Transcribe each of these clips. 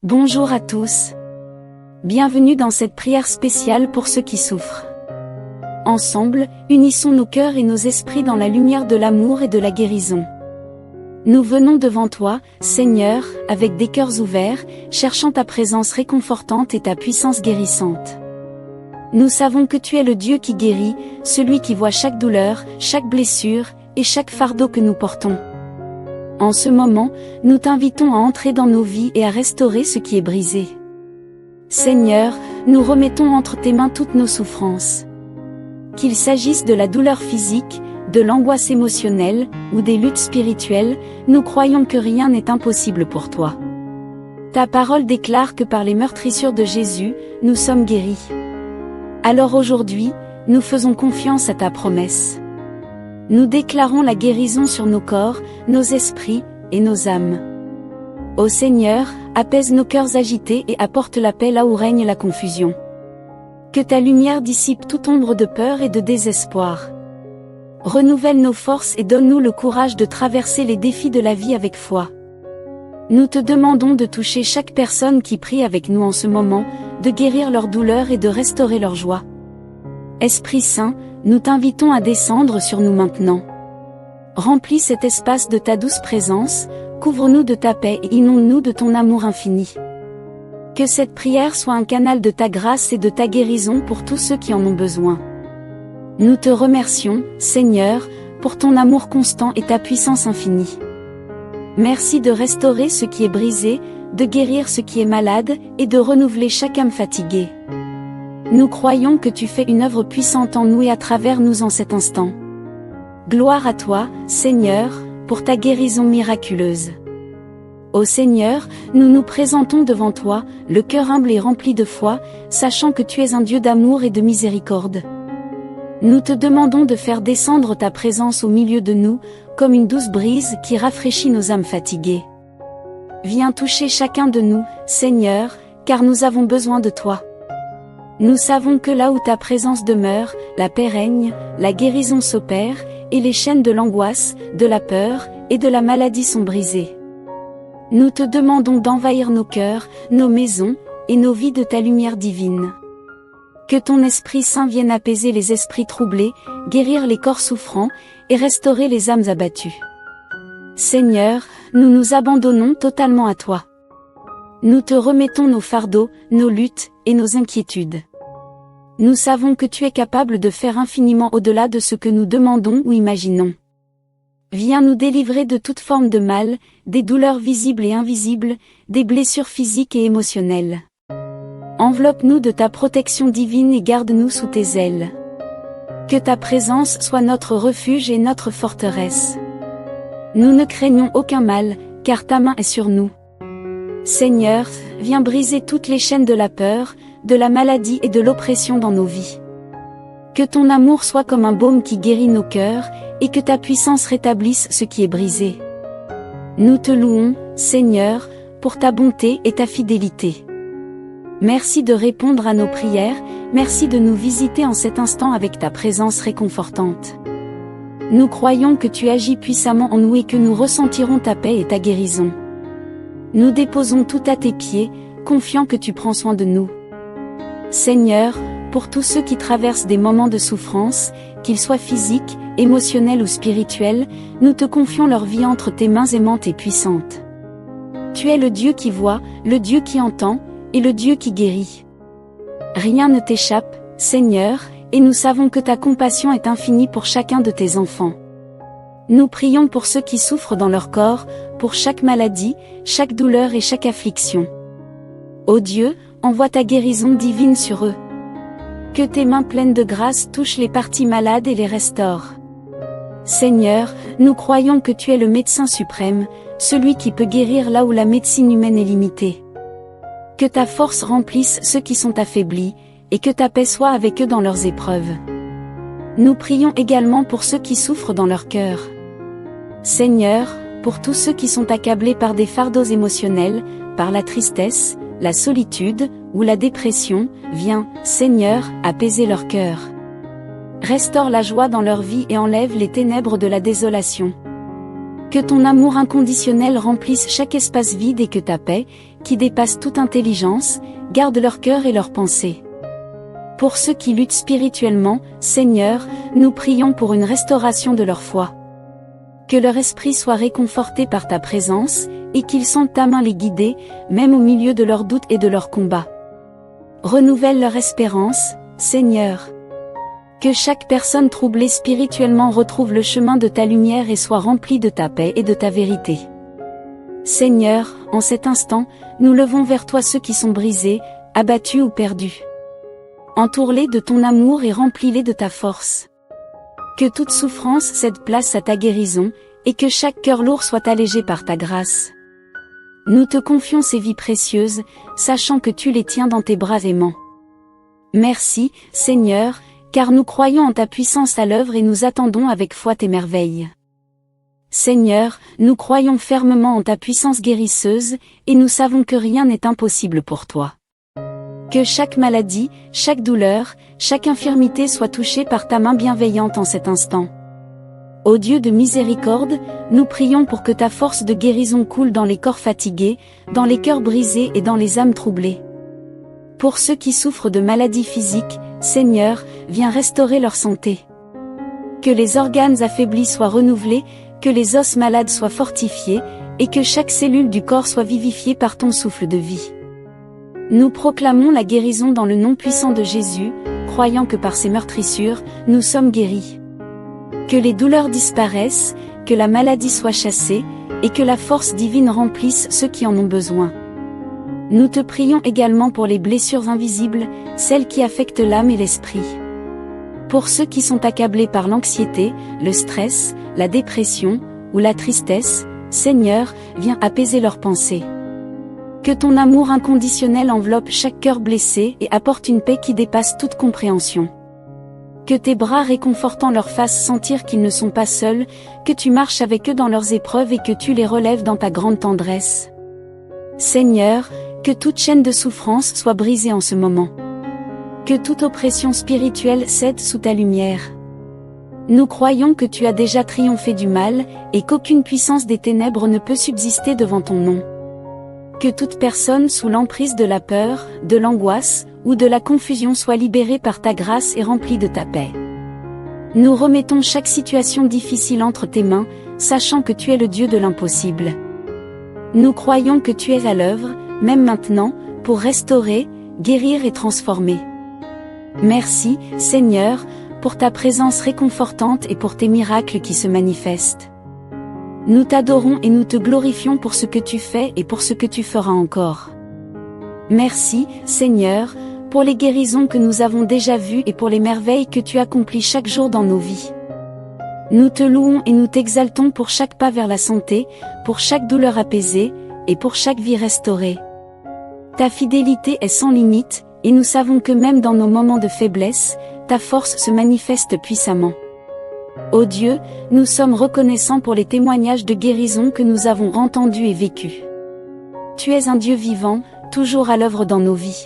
Bonjour à tous. Bienvenue dans cette prière spéciale pour ceux qui souffrent. Ensemble, unissons nos cœurs et nos esprits dans la lumière de l'amour et de la guérison. Nous venons devant toi, Seigneur, avec des cœurs ouverts, cherchant ta présence réconfortante et ta puissance guérissante. Nous savons que tu es le Dieu qui guérit, celui qui voit chaque douleur, chaque blessure, et chaque fardeau que nous portons. En ce moment, nous t'invitons à entrer dans nos vies et à restaurer ce qui est brisé. Seigneur, nous remettons entre tes mains toutes nos souffrances. Qu'il s'agisse de la douleur physique, de l'angoisse émotionnelle, ou des luttes spirituelles, nous croyons que rien n'est impossible pour toi. Ta parole déclare que par les meurtrissures de Jésus, nous sommes guéris. Alors aujourd'hui, nous faisons confiance à ta promesse. Nous déclarons la guérison sur nos corps, nos esprits, et nos âmes. Ô Seigneur, apaise nos cœurs agités et apporte la paix là où règne la confusion. Que ta lumière dissipe toute ombre de peur et de désespoir. Renouvelle nos forces et donne-nous le courage de traverser les défis de la vie avec foi. Nous te demandons de toucher chaque personne qui prie avec nous en ce moment, de guérir leur douleur et de restaurer leur joie. Esprit Saint, nous t'invitons à descendre sur nous maintenant. Remplis cet espace de ta douce présence, couvre-nous de ta paix et inonde-nous de ton amour infini. Que cette prière soit un canal de ta grâce et de ta guérison pour tous ceux qui en ont besoin. Nous te remercions, Seigneur, pour ton amour constant et ta puissance infinie. Merci de restaurer ce qui est brisé, de guérir ce qui est malade, et de renouveler chaque âme fatiguée. Nous croyons que tu fais une œuvre puissante en nous et à travers nous en cet instant. Gloire à toi, Seigneur, pour ta guérison miraculeuse. Ô Seigneur, nous nous présentons devant toi, le cœur humble et rempli de foi, sachant que tu es un Dieu d'amour et de miséricorde. Nous te demandons de faire descendre ta présence au milieu de nous, comme une douce brise qui rafraîchit nos âmes fatiguées. Viens toucher chacun de nous, Seigneur, car nous avons besoin de toi. Nous savons que là où ta présence demeure, la paix règne, la guérison s'opère, et les chaînes de l'angoisse, de la peur, et de la maladie sont brisées. Nous te demandons d'envahir nos cœurs, nos maisons, et nos vies de ta lumière divine. Que ton Esprit Saint vienne apaiser les esprits troublés, guérir les corps souffrants, et restaurer les âmes abattues. Seigneur, nous nous abandonnons totalement à toi. Nous te remettons nos fardeaux, nos luttes, et nos inquiétudes. Nous savons que tu es capable de faire infiniment au-delà de ce que nous demandons ou imaginons. Viens nous délivrer de toute forme de mal, des douleurs visibles et invisibles, des blessures physiques et émotionnelles. Enveloppe-nous de ta protection divine et garde-nous sous tes ailes. Que ta présence soit notre refuge et notre forteresse. Nous ne craignons aucun mal, car ta main est sur nous. Seigneur, viens briser toutes les chaînes de la peur, de la maladie et de l'oppression dans nos vies. Que ton amour soit comme un baume qui guérit nos cœurs, et que ta puissance rétablisse ce qui est brisé. Nous te louons, Seigneur, pour ta bonté et ta fidélité. Merci de répondre à nos prières, merci de nous visiter en cet instant avec ta présence réconfortante. Nous croyons que tu agis puissamment en nous et que nous ressentirons ta paix et ta guérison. Nous déposons tout à tes pieds, confiants que tu prends soin de nous. Seigneur, pour tous ceux qui traversent des moments de souffrance, qu'ils soient physiques, émotionnels ou spirituels, nous te confions leur vie entre tes mains aimantes et puissantes. Tu es le Dieu qui voit, le Dieu qui entend, et le Dieu qui guérit. Rien ne t'échappe, Seigneur, et nous savons que ta compassion est infinie pour chacun de tes enfants. Nous prions pour ceux qui souffrent dans leur corps, pour chaque maladie, chaque douleur et chaque affliction. Ô Dieu, envoie ta guérison divine sur eux. Que tes mains pleines de grâce touchent les parties malades et les restaurent. Seigneur, nous croyons que tu es le médecin suprême, celui qui peut guérir là où la médecine humaine est limitée. Que ta force remplisse ceux qui sont affaiblis, et que ta paix soit avec eux dans leurs épreuves. Nous prions également pour ceux qui souffrent dans leur cœur. Seigneur, pour tous ceux qui sont accablés par des fardeaux émotionnels, par la tristesse, la solitude, ou la dépression, viens, Seigneur, apaiser leur cœur. Restaure la joie dans leur vie et enlève les ténèbres de la désolation. Que ton amour inconditionnel remplisse chaque espace vide et que ta paix, qui dépasse toute intelligence, garde leur cœur et leurs pensées. Pour ceux qui luttent spirituellement, Seigneur, nous prions pour une restauration de leur foi. Que leur esprit soit réconforté par ta présence, et qu'ils sentent ta main les guider, même au milieu de leurs doutes et de leurs combats. Renouvelle leur espérance, Seigneur. Que chaque personne troublée spirituellement retrouve le chemin de ta lumière et soit remplie de ta paix et de ta vérité. Seigneur, en cet instant, nous levons vers toi ceux qui sont brisés, abattus ou perdus. Entoure-les de ton amour et remplis-les de ta force. Que toute souffrance cède place à ta guérison, et que chaque cœur lourd soit allégé par ta grâce. Nous te confions ces vies précieuses, sachant que tu les tiens dans tes bras aimants. Merci, Seigneur, car nous croyons en ta puissance à l'œuvre et nous attendons avec foi tes merveilles. Seigneur, nous croyons fermement en ta puissance guérisseuse, et nous savons que rien n'est impossible pour toi. Que chaque maladie, chaque douleur, chaque infirmité soit touchée par ta main bienveillante en cet instant. Ô Dieu de miséricorde, nous prions pour que ta force de guérison coule dans les corps fatigués, dans les cœurs brisés et dans les âmes troublées. Pour ceux qui souffrent de maladies physiques, Seigneur, viens restaurer leur santé. Que les organes affaiblis soient renouvelés, que les os malades soient fortifiés, et que chaque cellule du corps soit vivifiée par ton souffle de vie. Nous proclamons la guérison dans le nom puissant de Jésus, croyant que par ses meurtrissures, nous sommes guéris. Que les douleurs disparaissent, que la maladie soit chassée, et que la force divine remplisse ceux qui en ont besoin. Nous te prions également pour les blessures invisibles, celles qui affectent l'âme et l'esprit. Pour ceux qui sont accablés par l'anxiété, le stress, la dépression, ou la tristesse, Seigneur, viens apaiser leurs pensées. Que ton amour inconditionnel enveloppe chaque cœur blessé et apporte une paix qui dépasse toute compréhension. Que tes bras réconfortants leur fassent sentir qu'ils ne sont pas seuls, que tu marches avec eux dans leurs épreuves et que tu les relèves dans ta grande tendresse. Seigneur, que toute chaîne de souffrance soit brisée en ce moment. Que toute oppression spirituelle cède sous ta lumière. Nous croyons que tu as déjà triomphé du mal, et qu'aucune puissance des ténèbres ne peut subsister devant ton nom. Que toute personne sous l'emprise de la peur, de l'angoisse, ou de la confusion soit libérée par ta grâce et remplie de ta paix. Nous remettons chaque situation difficile entre tes mains, sachant que tu es le Dieu de l'impossible. Nous croyons que tu es à l'œuvre, même maintenant, pour restaurer, guérir et transformer. Merci, Seigneur, pour ta présence réconfortante et pour tes miracles qui se manifestent. Nous t'adorons et nous te glorifions pour ce que tu fais et pour ce que tu feras encore. Merci, Seigneur, pour les guérisons que nous avons déjà vues et pour les merveilles que tu accomplis chaque jour dans nos vies. Nous te louons et nous t'exaltons pour chaque pas vers la santé, pour chaque douleur apaisée, et pour chaque vie restaurée. Ta fidélité est sans limite, et nous savons que même dans nos moments de faiblesse, ta force se manifeste puissamment. Ô Dieu, nous sommes reconnaissants pour les témoignages de guérison que nous avons entendus et vécus. Tu es un Dieu vivant, toujours à l'œuvre dans nos vies.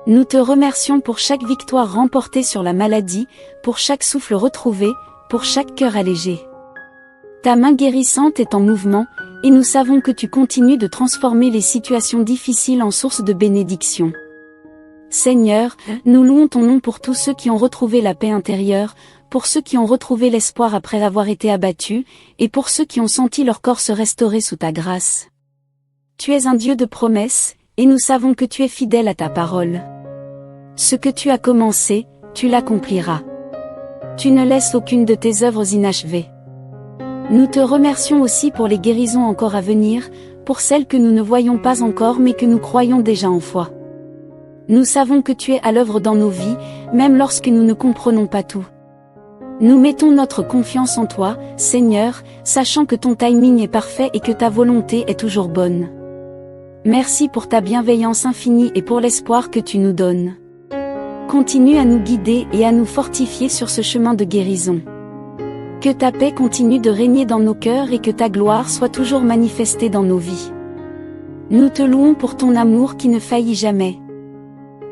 Nous te remercions pour chaque victoire remportée sur la maladie, pour chaque souffle retrouvé, pour chaque cœur allégé. Ta main guérissante est en mouvement, et nous savons que tu continues de transformer les situations difficiles en source de bénédiction. Seigneur, nous louons ton nom pour tous ceux qui ont retrouvé la paix intérieure, pour ceux qui ont retrouvé l'espoir après avoir été abattus, et pour ceux qui ont senti leur corps se restaurer sous ta grâce. Tu es un Dieu de promesses, et nous savons que tu es fidèle à ta parole. Ce que tu as commencé, tu l'accompliras. Tu ne laisses aucune de tes œuvres inachevées. Nous te remercions aussi pour les guérisons encore à venir, pour celles que nous ne voyons pas encore mais que nous croyons déjà en foi. Nous savons que tu es à l'œuvre dans nos vies, même lorsque nous ne comprenons pas tout. Nous mettons notre confiance en toi, Seigneur, sachant que ton timing est parfait et que ta volonté est toujours bonne. Merci pour ta bienveillance infinie et pour l'espoir que tu nous donnes. Continue à nous guider et à nous fortifier sur ce chemin de guérison. Que ta paix continue de régner dans nos cœurs et que ta gloire soit toujours manifestée dans nos vies. Nous te louons pour ton amour qui ne faillit jamais.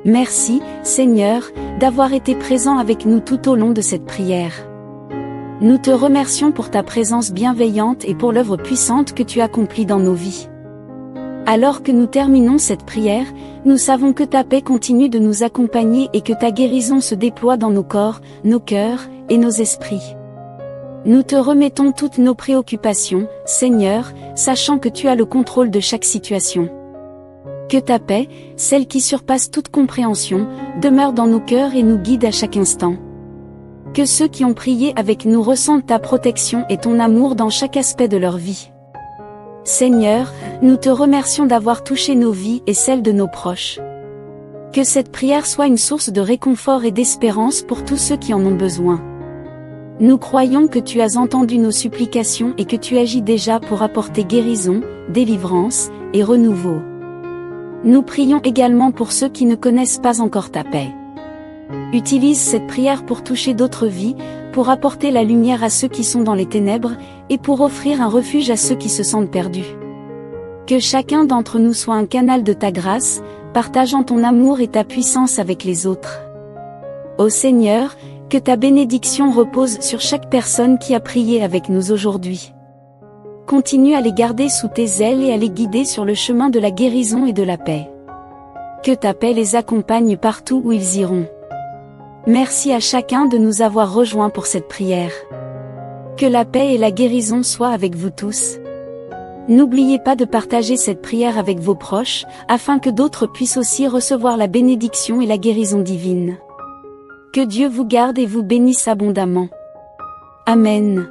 Merci, Seigneur, d'avoir été présent avec nous tout au long de cette prière. Nous te remercions pour ta présence bienveillante et pour l'œuvre puissante que tu accomplis dans nos vies. Alors que nous terminons cette prière, nous savons que ta paix continue de nous accompagner et que ta guérison se déploie dans nos corps, nos cœurs et nos esprits. Nous te remettons toutes nos préoccupations, Seigneur, sachant que tu as le contrôle de chaque situation. Que ta paix, celle qui surpasse toute compréhension, demeure dans nos cœurs et nous guide à chaque instant. Que ceux qui ont prié avec nous ressentent ta protection et ton amour dans chaque aspect de leur vie. Seigneur, nous te remercions d'avoir touché nos vies et celles de nos proches. Que cette prière soit une source de réconfort et d'espérance pour tous ceux qui en ont besoin. Nous croyons que tu as entendu nos supplications et que tu agis déjà pour apporter guérison, délivrance et renouveau. Nous prions également pour ceux qui ne connaissent pas encore ta paix. Utilise cette prière pour toucher d'autres vies, pour apporter la lumière à ceux qui sont dans les ténèbres, et pour offrir un refuge à ceux qui se sentent perdus. Que chacun d'entre nous soit un canal de ta grâce, partageant ton amour et ta puissance avec les autres. Ô Seigneur, que ta bénédiction repose sur chaque personne qui a prié avec nous aujourd'hui. Continue à les garder sous tes ailes et à les guider sur le chemin de la guérison et de la paix. Que ta paix les accompagne partout où ils iront. Merci à chacun de nous avoir rejoints pour cette prière. Que la paix et la guérison soient avec vous tous. N'oubliez pas de partager cette prière avec vos proches, afin que d'autres puissent aussi recevoir la bénédiction et la guérison divine. Que Dieu vous garde et vous bénisse abondamment. Amen.